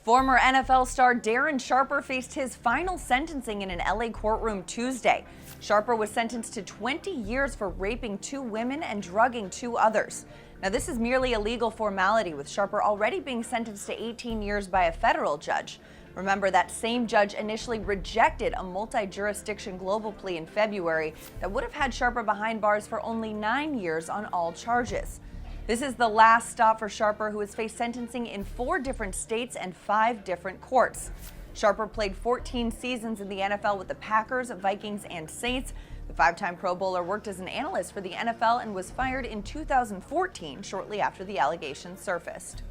Former NFL star Darren Sharper faced his final sentencing in an LA courtroom Tuesday. Sharper was sentenced to 20 years for raping 2 women and drugging 2 others. Now, this is merely a legal formality, with Sharper already being sentenced to 18 years by a federal judge. Remember, that same judge initially rejected a multi-jurisdiction global plea in February that would have had Sharper behind bars for only 9 years on all charges. This is the last stop for Sharper, who has faced sentencing in 4 different states and 5 different courts. Sharper played 14 seasons in the NFL with the Packers, Vikings, and Saints. The 5-time Pro Bowler worked as an analyst for the NFL and was fired in 2014, shortly after the allegations surfaced.